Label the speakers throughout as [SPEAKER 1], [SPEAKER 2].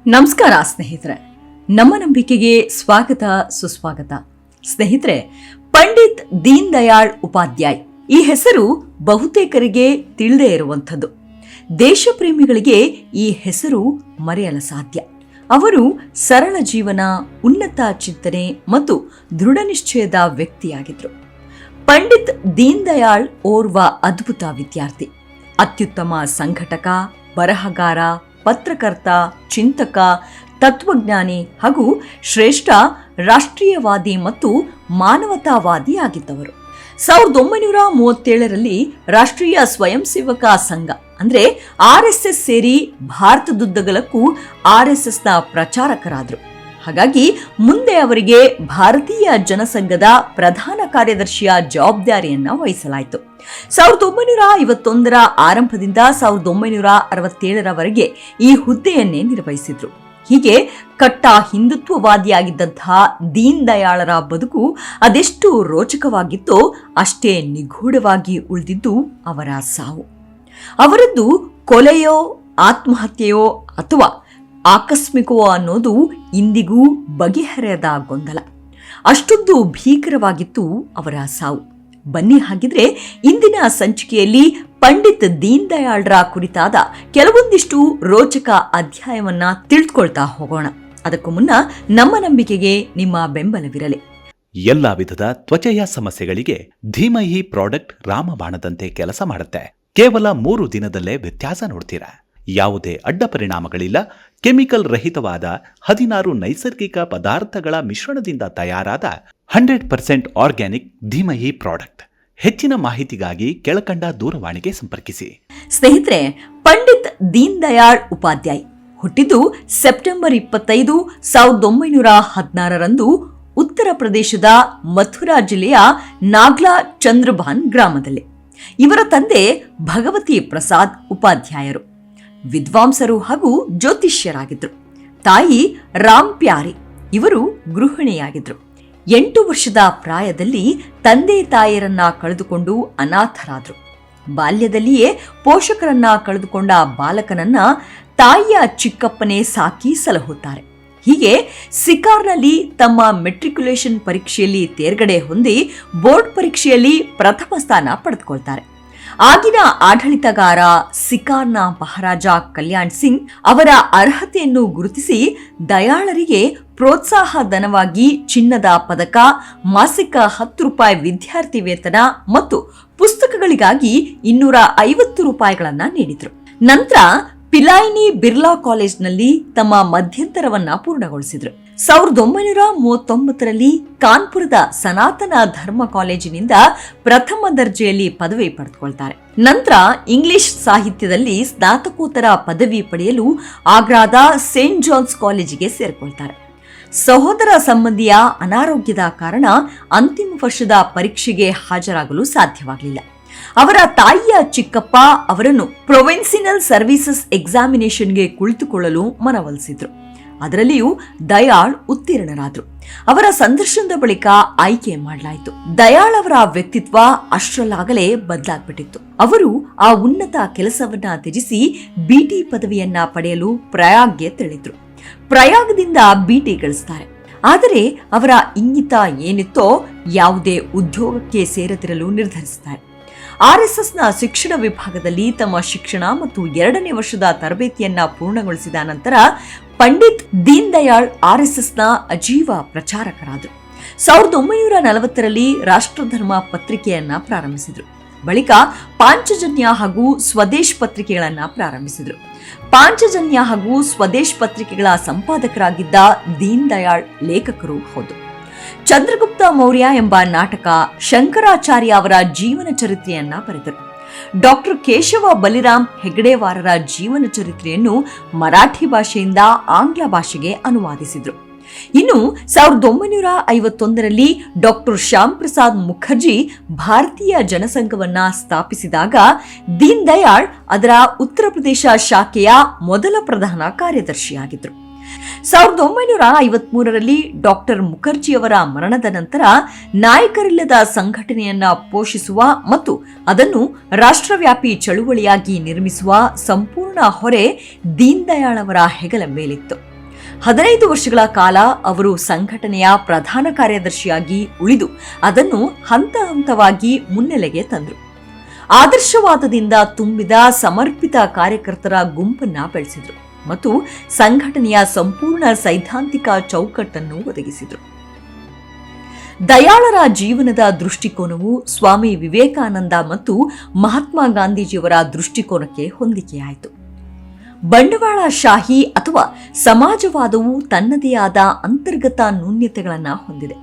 [SPEAKER 1] ನಮಸ್ಕಾರ ಸ್ನೇಹಿತರೆ, ನಮ್ಮ ನಂಬಿಕೆಗೆ ಸ್ವಾಗತ ಸುಸ್ವಾಗತ. ಸ್ನೇಹಿತರೆ, ಪಂಡಿತ್ ದೀನ್ ದಯಾಳ್ ಉಪಾಧ್ಯಾಯ್ ಈ ಹೆಸರು ಬಹುತೇಕರಿಗೆ ತಿಳಿದೇ ಇರುವಂಥದ್ದು. ದೇಶಪ್ರೇಮಿಗಳಿಗೆ ಈ ಹೆಸರು ಮರೆಯಲು ಸಾಧ್ಯ. ಅವರು ಸರಳ ಜೀವನ, ಉನ್ನತ ಚಿಂತನೆ ಮತ್ತು ದೃಢ ನಿಶ್ಚಯದ ವ್ಯಕ್ತಿಯಾಗಿದ್ರು. ಪಂಡಿತ್ ದೀನ್ ದಯಾಳ್ ಓರ್ವ ಅದ್ಭುತ ವಿದ್ಯಾರ್ಥಿ, ಅತ್ಯುತ್ತಮ ಸಂಘಟಕ, ಬರಹಗಾರ, ಪತ್ರಕರ್ತ, ಚಿಂತಕ, ತತ್ವಜ್ಞಾನಿ ಹಾಗೂ ಶ್ರೇಷ್ಠ ರಾಷ್ಟ್ರೀಯವಾದಿ ಮತ್ತು ಮಾನವತಾವಾದಿ ಆಗಿದ್ದವರು. 1937ರಲ್ಲಿ ರಾಷ್ಟ್ರೀಯ ಸ್ವಯಂ ಸೇವಕ ಸಂಘ ಅಂದ್ರೆ RSS ಸೇರಿ ಭಾರತದುದ್ದಗಲಕ್ಕೂ RSSನ ಪ್ರಚಾರಕರಾದರು. ಹಾಗಾಗಿ ಮುಂದೆ ಅವರಿಗೆ ಭಾರತೀಯ ಜನಸಂಘದ ಪ್ರಧಾನ ಕಾರ್ಯದರ್ಶಿಯ ಜವಾಬ್ದಾರಿಯನ್ನ ವಹಿಸಲಾಯಿತು. 1951ರ ಆರಂಭದಿಂದ 1967ರವರೆಗೆ ಈ ಹುದ್ದೆಯನ್ನೇ ನಿರ್ವಹಿಸಿದ್ರು. ಹೀಗೆ ಕಟ್ಟ ಹಿಂದುತ್ವವಾದಿಯಾಗಿದ್ದಂತಹ ದೀನ್ ದಯಾಳರ ಬದುಕು ಅದೆಷ್ಟು ರೋಚಕವಾಗಿತ್ತೋ ಅಷ್ಟೇ ನಿಗೂಢವಾಗಿ ಉಳಿದಿದ್ದು ಅವರ ಸಾವು. ಅವರದ್ದು ಕೊಲೆಯೋ, ಆತ್ಮಹತ್ಯೆಯೋ ಅಥವಾ ಆಕಸ್ಮಿಕವೋ ಅನ್ನೋದು ಇಂದಿಗೂ ಬಗೆಹರೆಯದ ಗೊಂದಲ. ಅಷ್ಟೊಂದು ಭೀಕರವಾಗಿತ್ತು ಅವರ ಸಾವು. ಬನ್ನಿ ಹಾಗಿದ್ರೆ ಇಂದಿನ ಸಂಚಿಕೆಯಲ್ಲಿ ಪಂಡಿತ್ ದೀನ್ ದಯಾಳ್ರ ಕುರಿತಾದ ಕೆಲವೊಂದಿಷ್ಟು ರೋಚಕ ಅಧ್ಯಾಯವನ್ನ ತಿಳಿದುಕೊಳ್ತಾ ಹೋಗೋಣ. ಅದಕ್ಕೂ ಮುನ್ನ ನಮ್ಮ ನಂಬಿಕೆಗೆ ನಿಮ್ಮ ಬೆಂಬಲವಿರಲಿ.
[SPEAKER 2] ಎಲ್ಲಾ ವಿಧದ ತ್ವಚೆಯ ಸಮಸ್ಯೆಗಳಿಗೆ ಧೀಮಹಿ ಪ್ರಾಡಕ್ಟ್ ರಾಮಬಾಣದಂತೆ ಕೆಲಸ ಮಾಡುತ್ತೆ. ಕೇವಲ 3 ದಿನದಲ್ಲೇ ವ್ಯತ್ಯಾಸ ನೋಡ್ತೀರಾ. ಯಾವುದೇ ಅಡ್ಡ ಪರಿಣಾಮಗಳಿಲ್ಲ. ಕೆಮಿಕಲ್ ರಹಿತವಾದ 16 ನೈಸರ್ಗಿಕ ಪದಾರ್ಥಗಳ ಮಿಶ್ರಣದಿಂದ ತಯಾರಾದ 100% ಆರ್ಗ್ಯಾನಿಕ್ ಧೀಮಹಿ ಪ್ರಾಡಕ್ಟ್. ಹೆಚ್ಚಿನ ಮಾಹಿತಿಗಾಗಿ ಕೆಳಕಂಡ ದೂರವಾಣಿಗೆ ಸಂಪರ್ಕಿಸಿ.
[SPEAKER 1] ಸ್ನೇಹಿತರೆ, ಪಂಡಿತ್ ದೀನ್ ದಯಾಳ್ ಉಪಾಧ್ಯಾಯ್ ಹುಟ್ಟಿದ್ದು ಸೆಪ್ಟೆಂಬರ್ 25, 1916ರಂದು ಉತ್ತರ ಪ್ರದೇಶದ ಮಥುರಾ ಜಿಲ್ಲೆಯ ನಾಗ್ಲಾ ಚಂದ್ರಭಾನ್ ಗ್ರಾಮದಲ್ಲಿ. ಇವರ ತಂದೆ ಭಗವತಿ ಪ್ರಸಾದ್ ಉಪಾಧ್ಯಾಯರು ವಿದ್ವಾಂಸರು ಹಾಗೂ ಜ್ಯೋತಿಷ್ಯರಾಗಿದ್ರು. ತಾಯಿ ರಾಮ್ ಪ್ಯಾರಿ ಇವರು ಗೃಹಿಣಿಯಾಗಿದ್ರು. 8 ವರ್ಷದ ಪ್ರಾಯದಲ್ಲಿ ತಂದೆ ತಾಯಿಯರನ್ನ ಕಳೆದುಕೊಂಡು ಅನಾಥರಾದ್ರು. ಬಾಲ್ಯದಲ್ಲಿಯೇ ಪೋಷಕರನ್ನ ಕಳೆದುಕೊಂಡ ಬಾಲಕನನ್ನ ತಾಯಿಯ ಚಿಕ್ಕಪ್ಪನೇ ಸಾಕಿ ಸಲಹುತ್ತಾರೆ. ಹೀಗೆ ಸಿಕಾರ್ನಲ್ಲಿ ತಮ್ಮ ಮೆಟ್ರಿಕ್ಯುಲೇಷನ್ ಪರೀಕ್ಷೆಯಲ್ಲಿ ತೇರ್ಗಡೆ ಹೊಂದಿ ಬೋರ್ಡ್ ಪರೀಕ್ಷೆಯಲ್ಲಿ ಪ್ರಥಮ ಸ್ಥಾನ ಪಡೆದುಕೊಳ್ತಾರೆ. ಆಗಿನ ಆಡಳಿತಗಾರ ಸಿಕಾರ್ನ ಮಹಾರಾಜ ಕಲ್ಯಾಣ್ ಸಿಂಗ್ ಅವರ ಅರ್ಹತೆಯನ್ನು ಗುರುತಿಸಿ ದಯಾಳರಿಗೆ ಪ್ರೋತ್ಸಾಹ ಧನವಾಗಿ ಚಿನ್ನದ ಪದಕ, ಮಾಸಿಕ 10 ರೂಪಾಯಿ ವಿದ್ಯಾರ್ಥಿ ವೇತನ ಮತ್ತು ಪುಸ್ತಕಗಳಿಗಾಗಿ 250 ರೂಪಾಯಿಗಳನ್ನ ನೀಡಿದ್ರು. ನಂತರ ಪಿಲಾಯ್ನಿ ಬಿರ್ಲಾ ಕಾಲೇಜ್ನಲ್ಲಿ ತಮ್ಮ ಮಧ್ಯಂತರವನ್ನ ಪೂರ್ಣಗೊಳಿಸಿದ್ರು. 1939ರಲ್ಲಿ ಕಾನ್ಪುರದ ಸನಾತನ ಧರ್ಮ ಕಾಲೇಜಿನಿಂದ ಪ್ರಥಮ ದರ್ಜೆಯಲ್ಲಿ ಪದವಿ ಪಡೆದುಕೊಳ್ತಾರೆ. ನಂತರ ಇಂಗ್ಲಿಷ್ ಸಾಹಿತ್ಯದಲ್ಲಿ ಸ್ನಾತಕೋತ್ತರ ಪದವಿ ಪಡೆಯಲು ಆಗ್ರಾದ ಸೇಂಟ್ ಜಾನ್ಸ್ ಕಾಲೇಜಿಗೆ ಸೇರಿಕೊಳ್ತಾರೆ. ಸಹೋದರ ಸಂಬಂಧಿಯ ಅನಾರೋಗ್ಯದ ಕಾರಣ ಅಂತಿಮ ವರ್ಷದ ಪರೀಕ್ಷೆಗೆ ಹಾಜರಾಗಲು ಸಾಧ್ಯವಾಗಲಿಲ್ಲ. ಅವರ ತಾಯಿಯ ಚಿಕ್ಕಪ್ಪ ಅವರನ್ನು ಪ್ರೊವಿನ್ಸಿನಲ್ ಸರ್ವಿಸಸ್ ಎಕ್ಸಾಮಿನೇಷನ್ಗೆ ಕುಳಿತುಕೊಳ್ಳಲು ಮನವೊಲಿಸಿದ್ರು. ಅದರಲ್ಲಿಯೂ ದಯಾಳ್ ಉತ್ತೀರ್ಣರಾದ್ರು. ಅವರ ಸಂದರ್ಶನದ ಬಳಿಕ ಆಯ್ಕೆ ಮಾಡಲಾಯಿತು. ದಯಾಳ್ ಅವರ ವ್ಯಕ್ತಿತ್ವ ಅಷ್ಟರಲ್ಲಾಗಲೇ ಬದಲಾಗ್ಬಿಟ್ಟಿತ್ತು. ಅವರು ಆ ಉನ್ನತ ಕೆಲಸವನ್ನ ತ್ಯಜಿಸಿ BT ಪದವಿಯನ್ನ ಪಡೆಯಲು ಪ್ರಯಾಗ್ಗೆ ತೆರಳಿದ್ರು. ಪ್ರಯಾಗದಿಂದ BT ಗಳಿಸ್ತಾರೆ. ಆದರೆ ಅವರ ಇಂಗಿತ ಏನಿತ್ತೋ ಯಾವುದೇ ಉದ್ಯೋಗಕ್ಕೆ ಸೇರದಿರಲು ನಿರ್ಧರಿಸುತ್ತಾರೆ. RSSನ ಶಿಕ್ಷಣ ವಿಭಾಗದಲ್ಲಿ ತಮ್ಮ ಶಿಕ್ಷಣ ಮತ್ತು 2ನೇ ವರ್ಷದ ತರಬೇತಿಯನ್ನ ಪೂರ್ಣಗೊಳಿಸಿದ ನಂತರ ಪಂಡಿತ್ ದೀನ್ ದಯಾಳ್ RSSನ ಅಜೀವ ಪ್ರಚಾರಕರಾದರು. 1940ರಲ್ಲಿ ರಾಷ್ಟ್ರಧರ್ಮ ಪತ್ರಿಕೆಯನ್ನ ಪ್ರಾರಂಭಿಸಿದ್ರು. ಬಳಿಕ ಪಾಂಚಜನ್ಯ ಹಾಗೂ ಸ್ವದೇಶ್ ಪತ್ರಿಕೆಗಳನ್ನ ಪ್ರಾರಂಭಿಸಿದ್ರು. ಪಾಂಚಜನ್ಯ ಹಾಗೂ ಸ್ವದೇಶ್ ಪತ್ರಿಕೆಗಳ ಸಂಪಾದಕರಾಗಿದ್ದ ದೀನ್ ದಯಾಳ್ ಲೇಖಕರು ಹೌದು. ಚಂದ್ರಗುಪ್ತ ಮೌರ್ಯ ಎಂಬ ನಾಟಕ, ಶಂಕರಾಚಾರ್ಯ ಅವರ ಜೀವನ ಚರಿತ್ರೆಯನ್ನ ಬರೆದರು. ಡಾಕ್ಟರ್ ಕೇಶವ ಬಲಿರಾಮ್ ಹೆಗಡೆವಾರರ ಜೀವನ ಚರಿತ್ರೆಯನ್ನು ಮರಾಠಿ ಭಾಷೆಯಿಂದ ಆಂಗ್ಲ ಭಾಷೆಗೆ ಅನುವಾದಿಸಿದರು. ಇನ್ನು 1951ರಲ್ಲಿ ಡಾಕ್ಟರ್ ಶ್ಯಾಮ್ ಪ್ರಸಾದ್ ಮುಖರ್ಜಿ ಭಾರತೀಯ ಜನಸಂಘವನ್ನ ಸ್ಥಾಪಿಸಿದಾಗ ದೀನ್ ದಯಾಳ್ ಅದರ ಉತ್ತರ ಪ್ರದೇಶ ಶಾಖೆಯ ಮೊದಲ ಪ್ರಧಾನ ಕಾರ್ಯದರ್ಶಿಯಾಗಿದ್ದರು. 1953ರಲ್ಲಿ ಡಾಕ್ಟರ್ ಮುಖರ್ಜಿಯವರ ಮರಣದ ನಂತರ ನಾಯಕರಿಲ್ಲದ ಸಂಘಟನೆಯನ್ನ ಪೋಷಿಸುವ ಮತ್ತು ಅದನ್ನು ರಾಷ್ಟ್ರವ್ಯಾಪಿ ಚಳುವಳಿಯಾಗಿ ನಿರ್ಮಿಸುವ ಸಂಪೂರ್ಣ ಹೊರೆ ದೀನ್ ದಯಾಳ್ ಅವರ ಹೆಗಲ ಮೇಲಿತ್ತು. 15 ವರ್ಷಗಳ ಕಾಲ ಅವರು ಸಂಘಟನೆಯ ಪ್ರಧಾನ ಕಾರ್ಯದರ್ಶಿಯಾಗಿ ಉಳಿದು ಅದನ್ನು ಹಂತ ಹಂತವಾಗಿ ಮುನ್ನೆಲೆಗೆ ತಂದರು. ಆದರ್ಶವಾದದಿಂದ ತುಂಬಿದ ಸಮರ್ಪಿತ ಕಾರ್ಯಕರ್ತರ ಗುಂಪನ್ನ ಬೆಳೆಸಿದರು ಮತ್ತು ಸಂಘಟನೆಯ ಸಂಪೂರ್ಣ ಸೈದ್ಧಾಂತಿಕ ಚೌಕಟ್ಟನ್ನು ಒದಗಿಸಿದರು. ದಯಾಳರ ಜೀವನದ ದೃಷ್ಟಿಕೋನವು ಸ್ವಾಮಿ ವಿವೇಕಾನಂದ ಮತ್ತು ಮಹಾತ್ಮ ಗಾಂಧೀಜಿಯವರ ದೃಷ್ಟಿಕೋನಕ್ಕೆ ಹೊಂದಿಕೆಯಾಯಿತು. ಬಂಡವಾಳಶಾಹಿ ಅಥವಾ ಸಮಾಜವಾದವು ತನ್ನದೇ ಆದ ಅಂತರ್ಗತ ನ್ಯೂನ್ಯತೆಗಳನ್ನು ಹೊಂದಿದೆ.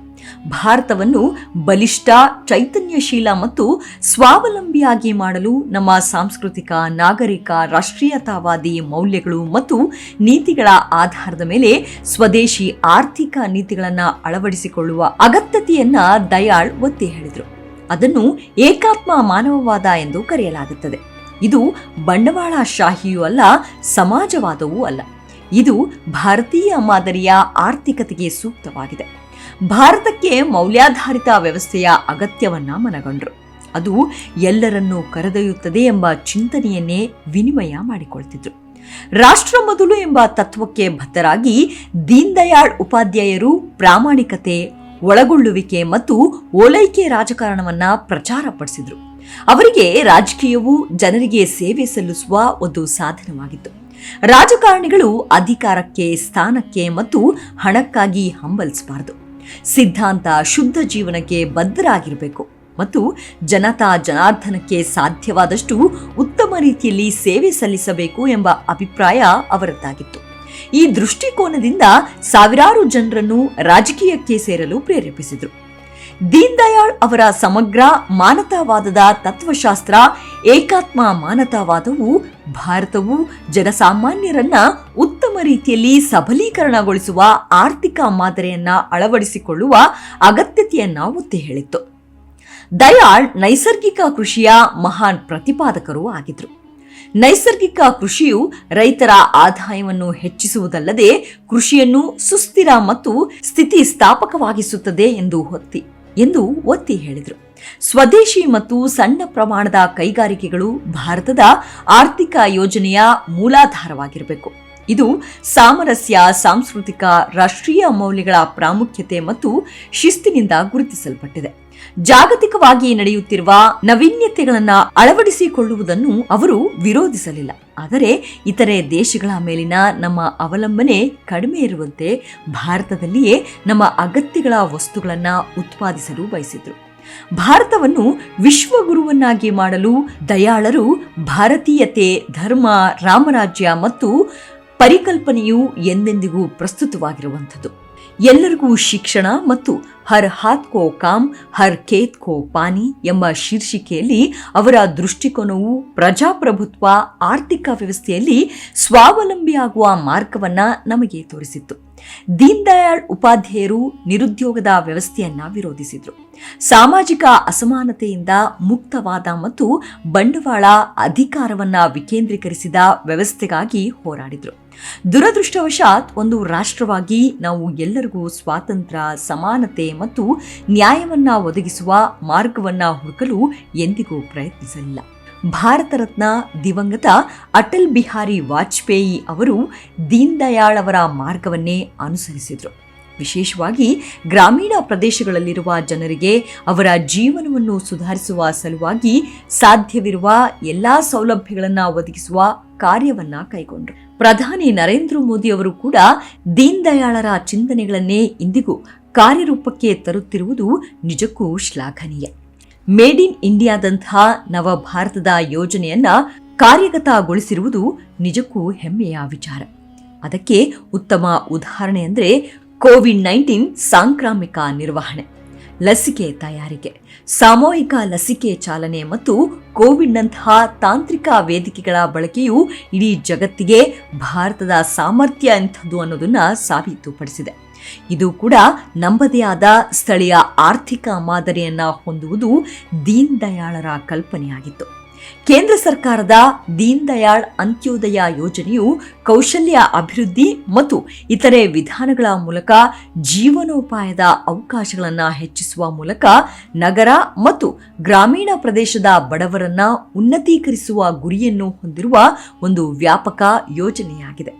[SPEAKER 1] ಭಾರತವನ್ನು ಬಲಿಷ್ಠ, ಚೈತನ್ಯಶೀಲ ಮತ್ತು ಸ್ವಾವಲಂಬಿಯಾಗಿ ಮಾಡಲು ನಮ್ಮ ಸಾಂಸ್ಕೃತಿಕ, ನಾಗರಿಕ, ರಾಷ್ಟ್ರೀಯತಾವಾದಿ ಮೌಲ್ಯಗಳು ಮತ್ತು ನೀತಿಗಳ ಆಧಾರದ ಮೇಲೆ ಸ್ವದೇಶಿ ಆರ್ಥಿಕ ನೀತಿಗಳನ್ನು ಅಳವಡಿಸಿಕೊಳ್ಳುವ ಅಗತ್ಯತೆಯನ್ನ ದಯಾಳ್ ಒತ್ತಿ ಹೇಳಿದರು. ಅದನ್ನು ಏಕಾತ್ಮ ಮಾನವವಾದ ಎಂದು ಕರೆಯಲಾಗುತ್ತದೆ. ಇದು ಬಂಡವಾಳಶಾಹಿಯೂ ಅಲ್ಲ, ಸಮಾಜವಾದವೂ ಅಲ್ಲ. ಇದು ಭಾರತೀಯ ಮಾದರಿಯ ಆರ್ಥಿಕತೆಗೆ ಸೂಕ್ತವಾಗಿದೆ. ಭಾರತಕ್ಕೆ ಮೌಲ್ಯಾಧಾರಿತ ವ್ಯವಸ್ಥೆಯ ಅಗತ್ಯವನ್ನ ಮನಗಂಡರು. ಅದು ಎಲ್ಲರನ್ನೂ ಕರೆದೊಯ್ಯುತ್ತದೆ ಎಂಬ ಚಿಂತನೆಯನ್ನೇ ವಿನಿಮಯ ಮಾಡಿಕೊಳ್ತಿದ್ರು. ರಾಷ್ಟ್ರ ಮೊದಲು ಎಂಬ ತತ್ವಕ್ಕೆ ಬದ್ಧರಾಗಿ ದೀನ್ ದಯಾಳ್ ಉಪಾಧ್ಯಾಯರು ಪ್ರಾಮಾಣಿಕತೆ, ಒಳಗೊಳ್ಳುವಿಕೆ ಮತ್ತು ಓಲೈಕೆ ರಾಜಕಾರಣವನ್ನ ಪ್ರಚಾರಪಡಿಸಿದ್ರು. ಅವರಿಗೆ ರಾಜಕೀಯವು ಜನರಿಗೆ ಸೇವೆ ಸಲ್ಲಿಸುವ ಒಂದು ಸಾಧನವಾಗಿತ್ತು. ರಾಜಕಾರಣಿಗಳು ಅಧಿಕಾರಕ್ಕೆ, ಸ್ಥಾನಕ್ಕೆ ಮತ್ತು ಹಣಕ್ಕಾಗಿ ಹಂಬಲಿಸಬಾರದು. ಸಿದ್ಧಾಂತ, ಶುದ್ಧ ಜೀವನಕ್ಕೆ ಬದ್ಧರಾಗಿರಬೇಕು ಮತ್ತು ಜನತಾ ಜನಾರ್ದನಕ್ಕೆ ಸಾಧ್ಯವಾದಷ್ಟು ಉತ್ತಮ ರೀತಿಯಲ್ಲಿ ಸೇವೆ ಸಲ್ಲಿಸಬೇಕು ಎಂಬ ಅಭಿಪ್ರಾಯ ಅವರದ್ದಾಗಿತ್ತು. ಈ ದೃಷ್ಟಿಕೋನದಿಂದ ಸಾವಿರಾರು ಜನರನ್ನು ರಾಜಕೀಯಕ್ಕೆ ಸೇರಲು ಪ್ರೇರೇಪಿಸಿದರು. ದೀನ್ ದಯಾಳ್ ಅವರ ಸಮಗ್ರ ಮಾನವತಾವಾದದ ತತ್ವಶಾಸ್ತ್ರ ಏಕಾತ್ಮ ಮಾನವತಾವಾದವು ಭಾರತವು ಜನಸಾಮಾನ್ಯರನ್ನ ಉತ್ತಮ ರೀತಿಯಲ್ಲಿ ಸಬಲೀಕರಣಗೊಳಿಸುವ ಆರ್ಥಿಕ ಮಾದರಿಯನ್ನ ಅಳವಡಿಸಿಕೊಳ್ಳುವ ಅಗತ್ಯತೆಯನ್ನ ಒತ್ತಿ ಹೇಳಿತ್ತು. ದಯಾಳ್ ನೈಸರ್ಗಿಕ ಕೃಷಿಯ ಮಹಾನ್ ಪ್ರತಿಪಾದಕರೂ ಆಗಿದ್ರು. ನೈಸರ್ಗಿಕ ಕೃಷಿಯು ರೈತರ ಆದಾಯವನ್ನು ಹೆಚ್ಚಿಸುವುದಲ್ಲದೆ ಕೃಷಿಯನ್ನು ಸುಸ್ಥಿರ ಮತ್ತು ಸ್ಥಿತಿಸ್ಥಾಪಕವಾಗಿಸುತ್ತದೆ ಎಂದು ಒತ್ತಿ ಹೇಳಿದರು. ಸ್ವದೇಶಿ ಮತ್ತು ಸಣ್ಣ ಪ್ರಮಾಣದ ಕೈಗಾರಿಕೆಗಳು ಭಾರತದ ಆರ್ಥಿಕ ಯೋಜನೆಯ ಮೂಲಾಧಾರವಾಗಿರಬೇಕು. ಇದು ಸಾಮರಸ್ಯ, ಸಾಂಸ್ಕೃತಿಕ, ರಾಷ್ಟ್ರೀಯ ಮೌಲ್ಯಗಳ ಪ್ರಾಮುಖ್ಯತೆ ಮತ್ತು ಶಿಸ್ತಿನಿಂದ ಗುರುತಿಸಲ್ಪಟ್ಟಿದೆ. ಜಾಗತಿಕವಾಗಿ ನಡೆಯುತ್ತಿರುವ ನಾವೀನ್ಯತೆಗಳನ್ನು ಅಳವಡಿಸಿಕೊಳ್ಳುವುದನ್ನು ಅವರು ವಿರೋಧಿಸಲಿಲ್ಲ. ಆದರೆ ಇತರೆ ದೇಶಗಳ ಮೇಲಿನ ನಮ್ಮ ಅವಲಂಬನೆ ಕಡಿಮೆ ಇರುವಂತೆ ಭಾರತದಲ್ಲಿಯೇ ನಮ್ಮ ಅಗತ್ಯಗಳ ವಸ್ತುಗಳನ್ನು ಉತ್ಪಾದಿಸಲು ಬಯಸಿದ್ರು. ಭಾರತವನ್ನು ವಿಶ್ವಗುರುವನ್ನಾಗಿ ಮಾಡಲು ದಯಾಳರು ಭಾರತೀಯತೆ, ಧರ್ಮ, ರಾಮರಾಜ್ಯ ಮತ್ತು ಪರಿಕಲ್ಪನೆಯು ಎಂದೆಂದಿಗೂ ಪ್ರಸ್ತುತವಾಗಿರುವಂಥದ್ದು. ಎಲ್ಲರಿಗೂ ಶಿಕ್ಷಣ ಮತ್ತು ಹರ್ ಹಾತ್ ಕೋ ಕಾಮ್ ಹರ್ ಖೇತ್ ಕೋ ಪಾನಿ ಎಂಬ ಶೀರ್ಷಿಕೆಯಲ್ಲಿ ಅವರ ದೃಷ್ಟಿಕೋನವು ಪ್ರಜಾಪ್ರಭುತ್ವ ಆರ್ಥಿಕ ವ್ಯವಸ್ಥೆಯಲ್ಲಿ ಸ್ವಾವಲಂಬಿಯಾಗುವ ಮಾರ್ಗವನ್ನ ನಮಗೆ ತೋರಿಸಿತ್ತು. ದೀನ್ ದಯಾಳ್ ಉಪಾಧ್ಯಾಯರು ನಿರುದ್ಯೋಗದ ವ್ಯವಸ್ಥೆಯನ್ನ ವಿರೋಧಿಸಿದ್ರು. ಸಾಮಾಜಿಕ ಅಸಮಾನತೆಯಿಂದ ಮುಕ್ತವಾದ ಮತ್ತು ಬಂಡವಾಳ ಅಧಿಕಾರವನ್ನ ವಿಕೇಂದ್ರೀಕರಿಸಿದ ವ್ಯವಸ್ಥೆಗಾಗಿ ಹೋರಾಡಿದ್ರು. ದುರದೃಷ್ಟವಶಾತ್ ಒಂದು ರಾಷ್ಟ್ರವಾಗಿ ನಾವು ಎಲ್ಲರಿಗೂ ಸ್ವಾತಂತ್ರ್ಯ, ಸಮಾನತೆ ಮತ್ತು ನ್ಯಾಯವನ್ನ ಒದಗಿಸುವ ಮಾರ್ಗವನ್ನ ಹುಡುಕಲು ಎಂದಿಗೂ ಪ್ರಯತ್ನಿಸಲಿಲ್ಲ. ಭಾರತ ರತ್ನ ದಿವಂಗತ ಅಟಲ್ ಬಿಹಾರಿ ವಾಜಪೇಯಿ ಅವರು ದೀನ್ ದಯಾಳ್ ಅವರ ಮಾರ್ಗವನ್ನೇ ಅನುಸರಿಸಿದರು. ವಿಶೇಷವಾಗಿ ಗ್ರಾಮೀಣ ಪ್ರದೇಶಗಳಲ್ಲಿರುವ ಜನರಿಗೆ ಅವರ ಜೀವನವನ್ನು ಸುಧಾರಿಸುವ ಸಲುವಾಗಿ ಸಾಧ್ಯವಿರುವ ಎಲ್ಲಾ ಸೌಲಭ್ಯಗಳನ್ನು ಒದಗಿಸುವ ಕಾರ್ಯವನ್ನ ಕೈಗೊಂಡರು. ಪ್ರಧಾನಿ ನರೇಂದ್ರ ಮೋದಿ ಅವರು ಕೂಡ ದೀನ್ ದಯಾಳರ ಚಿಂತನೆಗಳನ್ನೇ ಇಂದಿಗೂ ಕಾರ್ಯರೂಪಕ್ಕೆ ತರುತ್ತಿರುವುದು ನಿಜಕ್ಕೂ ಶ್ಲಾಘನೀಯ. ಮೇಡ್ ಇನ್ ಇಂಡಿಯಾದಂತಹ ನವ ಭಾರತದ ಯೋಜನೆಯನ್ನ ಕಾರ್ಯಗತಗೊಳಿಸಿರುವುದು ನಿಜಕ್ಕೂ ಹೆಮ್ಮೆಯ ವಿಚಾರ. ಅದಕ್ಕೆ ಉತ್ತಮ ಉದಾಹರಣೆ ಅಂದರೆ ಕೋವಿಡ್-19 ಸಾಂಕ್ರಾಮಿಕ ನಿರ್ವಹಣೆ, ಲಸಿಕೆ ತಯಾರಿಕೆ, ಸಾಮೂಹಿಕ ಲಸಿಕೆ ಚಾಲನೆ ಮತ್ತು ಕೋವಿಡ್ನಂತಹ ತಾಂತ್ರಿಕ ವೇದಿಕೆಗಳ ಬಳಕೆಯು ಇಡೀ ಜಗತ್ತಿಗೆ ಭಾರತದ ಸಾಮರ್ಥ್ಯ ಎಂಥದ್ದು ಅನ್ನೋದನ್ನ ಸಾಬೀತುಪಡಿಸಿದೆ. ಇದು ಕೂಡ ನಮ್ಮದೇ ಆದ ಸ್ಥಳೀಯ ಆರ್ಥಿಕ ಮಾದರಿಯನ್ನ ಹೊಂದುವುದು ದೀನ್ ದಯಾಳರ ಕಲ್ಪನೆಯಾಗಿತ್ತು. ಕೇಂದ್ರ ಸರ್ಕಾರದ ದೀನ್ ದಯಾಳ್ ಅಂತ್ಯೋದಯ ಯೋಜನೆಯು ಕೌಶಲ್ಯ ಅಭಿವೃದ್ಧಿ ಮತ್ತು ಇತರೆ ವಿಧಾನಗಳ ಮೂಲಕ ಜೀವನೋಪಾಯದ ಅವಕಾಶಗಳನ್ನು ಹೆಚ್ಚಿಸುವ ಮೂಲಕ ನಗರ ಮತ್ತು ಗ್ರಾಮೀಣ ಪ್ರದೇಶದ ಬಡವರನ್ನ ಉನ್ನತೀಕರಿಸುವ ಗುರಿಯನ್ನು ಹೊಂದಿರುವ ಒಂದು ವ್ಯಾಪಕ ಯೋಜನೆಯಾಗಿದೆ.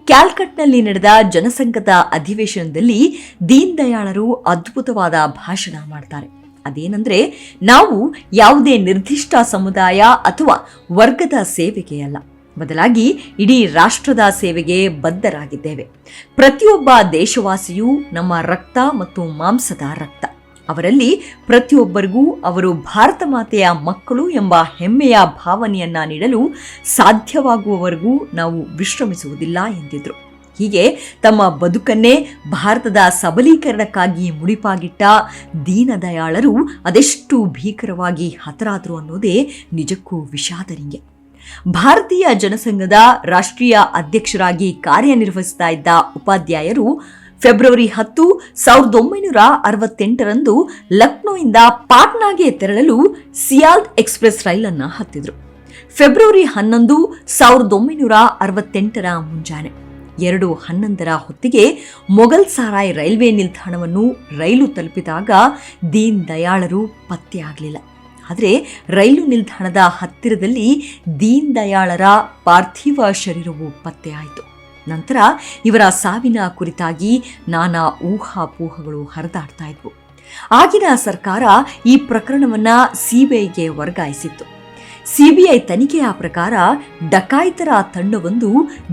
[SPEAKER 1] ಕ್ಯಾಲ್ಕಟ್ನಲ್ಲಿ ನಡೆದ ಜನಸಂಘದ ಅಧಿವೇಶನದಲ್ಲಿ ದೀನ್ ದಯಾಳರು ಅದ್ಭುತವಾದ ಭಾಷಣ ಮಾಡ್ತಾರೆ. ಅದೇನೆಂದ್ರೆ, ನಾವು ಯಾವುದೇ ನಿರ್ದಿಷ್ಟ ಸಮುದಾಯ ಅಥವಾ ವರ್ಗದ ಸೇವೆಗೆ ಅಲ್ಲ, ಬದಲಾಗಿ ಇಡೀ ರಾಷ್ಟ್ರದ ಸೇವೆಗೆ ಬದ್ಧರಾಗಿದ್ದೇವೆ. ಪ್ರತಿಯೊಬ್ಬ ದೇಶವಾಸಿಯೂ ನಮ್ಮ ರಕ್ತ ಮತ್ತು ಮಾಂಸದ ರಕ್ತ. ಅವರಲ್ಲಿ ಪ್ರತಿಯೊಬ್ಬರಿಗೂ ಅವರು ಭಾರತ ಮಾತೆಯ ಮಕ್ಕಳು ಎಂಬ ಹೆಮ್ಮೆಯ ಭಾವನೆಯನ್ನ ನೀಡಲು ಸಾಧ್ಯವಾಗುವವರೆಗೂ ನಾವು ವಿಶ್ರಮಿಸುವುದಿಲ್ಲ ಎಂದಿದ್ರು. ಹೀಗೆ ತಮ್ಮ ಬದುಕನ್ನೇ ಭಾರತದ ಸಬಲೀಕರಣಕ್ಕಾಗಿ ಮುಡಿಪಾಗಿಟ್ಟ ದೀನದಯಾಳರು ಅದೆಷ್ಟು ಭೀಕರವಾಗಿ ಹತರಾದರು ಅನ್ನೋದೇ ನಿಜಕ್ಕೂ ವಿಷಾದನೀಯ. ಭಾರತೀಯ ಜನಸಂಘದ ರಾಷ್ಟ್ರೀಯ ಅಧ್ಯಕ್ಷರಾಗಿ ಕಾರ್ಯನಿರ್ವಹಿಸ್ತಾ ಇದ್ದ ಉಪಾಧ್ಯಾಯರು ಫೆಬ್ರವರಿ 10, 1968ರಂದು ಲಕ್ನೋಯಿಂದ ಪಾಟ್ನಾಗೆ ತೆರಳಲು ಸಿಯಾಲ್ದ್ ಎಕ್ಸ್ಪ್ರೆಸ್ ರೈಲನ್ನು ಹತ್ತಿದ್ರು. ಫೆಬ್ರವರಿ 11, 1968ರ ಮುಂಜಾನೆ 2:11 ಹೊತ್ತಿಗೆ ಮೊಘಲ್ ಸಾರಾಯ್ ರೈಲ್ವೆ ನಿಲ್ದಾಣವನ್ನು ರೈಲು ತಲುಪಿದಾಗ ದೀನ್ ದಯಾಳರು ಪತ್ತೆಯಾಗಲಿಲ್ಲ. ಆದರೆ ರೈಲು ನಿಲ್ದಾಣದ ಹತ್ತಿರದಲ್ಲಿ ದೀನ್ ದಯಾಳರ ಪಾರ್ಥಿವ ಶರೀರವು ಪತ್ತೆಯಾಯಿತು. ನಂತರ ಇವರ ಸಾವಿನ ಕುರಿತಾಗಿ ನಾನಾ ಊಹಾಪೋಹಗಳು ಹರಿದಾಡ್ತಾ ಇದ್ವು. ಆಗಿನ ಸರ್ಕಾರ ಈ ಪ್ರಕರಣವನ್ನ ಸಿಬಿಐಗೆ ವರ್ಗಾಯಿಸಿತ್ತು. ಸಿಬಿಐ ತನಿಖೆಯ ಪ್ರಕಾರ ಡಕಾಯಿತರ ತಂಡವೊಂದು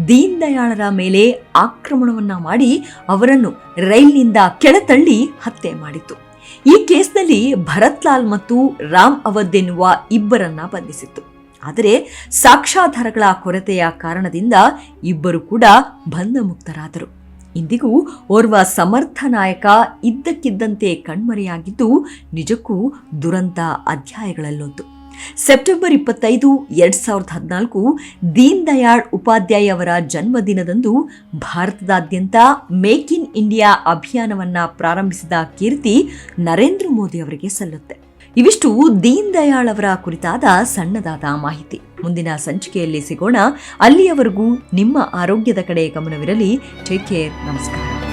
[SPEAKER 1] ದೀನ್ ದಯಾಳರ ಮೇಲೆ ಆಕ್ರಮಣವನ್ನ ಮಾಡಿ ಅವರನ್ನು ರೈಲಿನಿಂದ ಕೆಳತಳ್ಳಿ ಹತ್ಯೆ ಮಾಡಿತ್ತು. ಈ ಕೇಸ್ನಲ್ಲಿ ಭರತ್ ಲಾಲ್ ಮತ್ತು ರಾಮ್ ಅವಧ್ ಎನ್ನುವ ಇಬ್ಬರನ್ನ ಬಂಧಿಸಿತ್ತು. ಆದರೆ ಸಾಕ್ಷ್ಯಾಧಾರಗಳ ಕೊರತೆಯ ಕಾರಣದಿಂದ ಇಬ್ಬರು ಕೂಡ ಬಂಧಮುಕ್ತರಾದರು. ಇಂದಿಗೂ ಓರ್ವ ಸಮರ್ಥ ನಾಯಕ ಇದ್ದಕ್ಕಿದ್ದಂತೆ ಕಣ್ಮರೆಯಾಗಿದ್ದು ನಿಜಕ್ಕೂ ದುರಂತ ಅಧ್ಯಾಯಗಳಲ್ಲೊಂದು. ಸೆಪ್ಟೆಂಬರ್ 25, 2014 ದೀನ್ ದಯಾಳ್ ಉಪಾಧ್ಯಾಯ ಅವರ ಜನ್ಮದಿನದಂದು ಭಾರತದಾದ್ಯಂತ ಮೇಕ್ ಇನ್ ಇಂಡಿಯಾ ಅಭಿಯಾನವನ್ನ ಪ್ರಾರಂಭಿಸಿದ ಕೀರ್ತಿ ನರೇಂದ್ರ ಮೋದಿ ಅವರಿಗೆ ಸಲ್ಲುತ್ತೆ. ಇವಿಷ್ಟು ದೀನ್ ದಯಾಳ್ ಅವರ ಕುರಿತಾದ ಸಣ್ಣದಾದ ಮಾಹಿತಿ. ಮುಂದಿನ ಸಂಚಿಕೆಯಲ್ಲಿ ಸಿಗೋಣ. ಅಲ್ಲಿಯವರೆಗೂ ನಿಮ್ಮ ಆರೋಗ್ಯದ ಕಡೆ ಗಮನವಿರಲಿ. Take care. ನಮಸ್ಕಾರ.